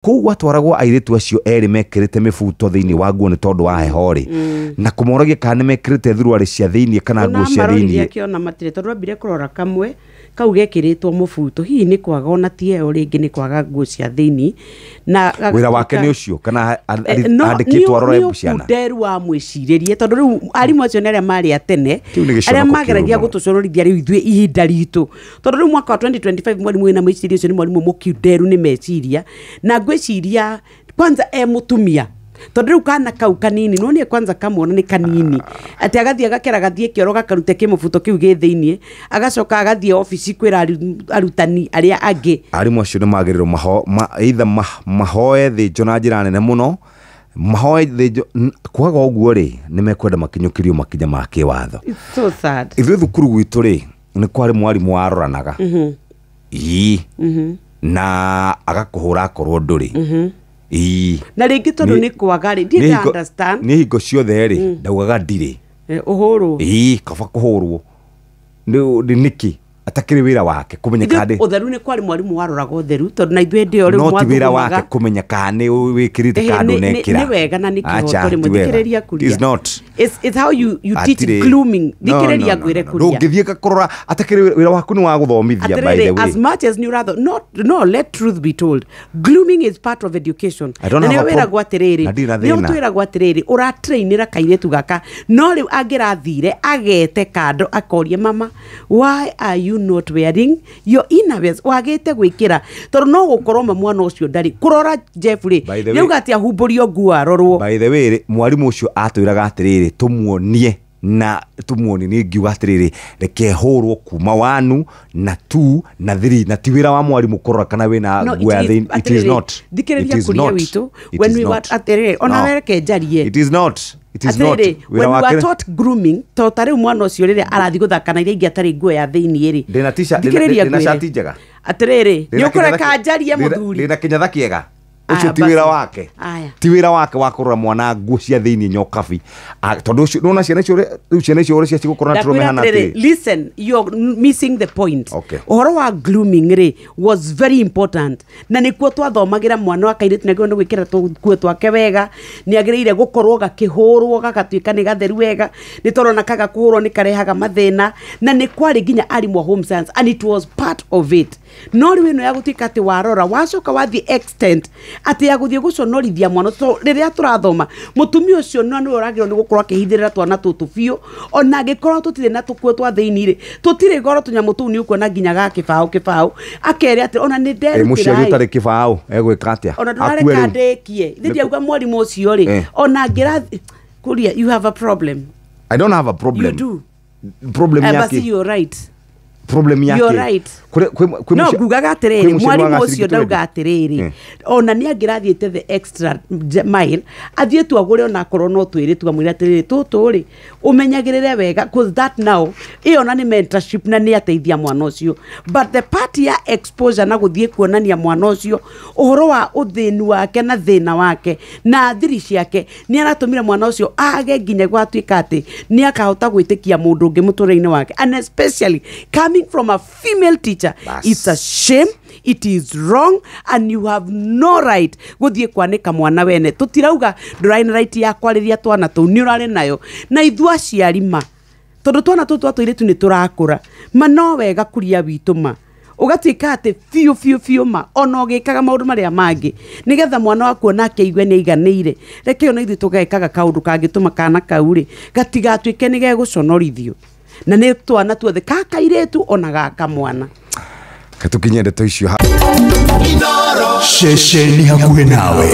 Kou watwaragwo airitu acio eri mekirite mibuto thiini wa nguo ni tondu wa heho ri na kumoragia kana mekirite thuruari cia thiini kana nguo cia thiini akiona matire tondu ambire kurora kamwe kau gekiritwo mubuto hihi ni kwaga ona tieo ringi ni kwaga nguo cia thiini na wira wake ni ucio kana andikitwo arore mbuciana nderu wa mwiciririe tondu riu arimu acio nere mari atene aria mageragia gutucororithia riu ithue ihinda ritu tondu riu mwaka wa 2025 mwalimu wina mwiciria ucio ni mwalimu mukiunderu ni meciria na gwiciria kwanza mutumia tondu riu kana kau kanini no ni kwanza kamwona ni kanini ati agathie agakera gathie kioro gakarute kimubuto kiu ge thiini agacoka agathie office kwira arutani aria angi arimu acio ni magiriro either mahoe thijo na njira nene muno mahoe thijo kwaga uguo ri ni mekwenda makinyukirio makinya ma kiwatho. It's so sad. Ithu thukuru gwitu ri ni kwari mwarimu waroranaga na agakuhura korwo nduri na ringi tondu ni kwaga ri ndi understand ni hingo ciothe ri ndaugaga ndiri uhuru kaba kuhurwo ni niki atakiri wira wake kumenya kande utheru ni kwari mwarimu waroraga utheru tondu na ithwe ndio ri mwathi wira wake kumenya kane wikirite kando nekira ni wega na nikihoto ri muthikiriria kuria it's how you teach glooming thikiriria gwire kuria ndungithie gakorora atakiri wira waku ni wa guthomithia by the way as much as you rather no let truth be told glooming is part of education na ni wira gwatiriri ni utwira gwatiriri ura trainira kairetu gaka no ri angirathire agete kando akorie mama why are you not wearing your innerwears wagete gwikira tondu no gukorwo mwana ucio ndari kurora Jeffrey riu gatia humburio nguo arorwo by the way mwarimu ucio atwiraga atiriri tumuonie na tumuoni ni ngiuga atiriri reke hurwo kuma 1 na 2 na 3 na tiwira wa mwarimu kurora kana wina nguo ya thini it is not dikiriria kuria witu when we were atiriri ona wereke njarie it is not when we were taught grooming totari mwana ucio riri arathi guthakana iria ingi atari nguo ya thiini iri ndina t-shirt shati njega atiriri ni ukureka njarie muthuri ndina kinyatha kiega ucio tiwira wake tiwira wake wa kurora mwana nguo cia thiini nyokabi tondu ucio nona ciana cio uri cia cigukora na turume hana ati listen you're missing the point okay. Uhoro wa glooming ri was very important na nikuo twathomagira mwana wa kairitu na gĩondo gwikira tukuo twake wega ni agirire gukorwo gakihurwo gagatuika ni gatheru wega ni torona kaga kuhurwo ni karehaga mathina na ni kwari ginya arimu home science and it was part of it no ri wino ya gutika ati warora wacoka wa the extent ati ya guthie guconorithia mwana to riria turathoma mutumia ucio no ni uragiro ni gukorwo akihithirira twana tutu biu ona agikorwo tutire na tukuo twa thiini ri tutire goro tunyamu tu ni uko na ginya ga kibao akere ati ona ni nderu mucio utari kibao egwika atia ona ndareka ndekie ndi auga mwarimu ucio ri ona ngirathi kuria you have a problem. I don't have a problem. You do. Problem yake but you're right. Problem yake you're right. No gugaga atiriri mwarimu ucio ndauga atiriri ona ni angirathiete the extra mile athie tu agure ona korwo no twiri tu amwira atiriri tuturi umenyagirire wega cause that now iona ni mentorship na ni ateithia mwana ucio but the part ya exposure na guthie kuonania mwana ucio uhoro wa uthinu wake na thina wake na thiri ciake ni aratumira mwana ucio age nginya gwatuika ati ni akahota gwitikia mundu ungi muturire-ini wake and especially coming from a female teacher. It's a shame, it is wrong and you have no right guthie kwanika mwana wene tutirauga nduraina right ya kwariria twana tu ni urare nayo na ithua ciarima tondu twana tu twatwiritu ni turakura mano wega kuria wituma ugatika ati fiu ma ona ugikaga maundu maria mangi nigetha mwana waku onake igwe ni iganire reke ona ithu tugekaga kaundu kangituma kana kauri gatigatuike ni geguconorithio na ne twana tuothe kakairetu ona gaka mwana katukinyende to icio Sheshe ni hakuhe nawe.